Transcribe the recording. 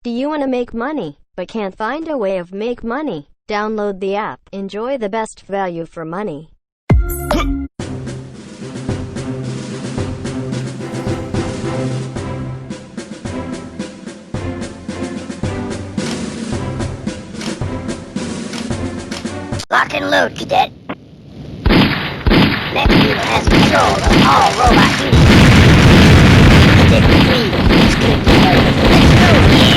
Do you want to make money, but can't find a way of make money? Download the app. Enjoy the best value for money. Lock and load, cadet. Next unit has control of all robot units. Stick with me. It's good to know. Let's go.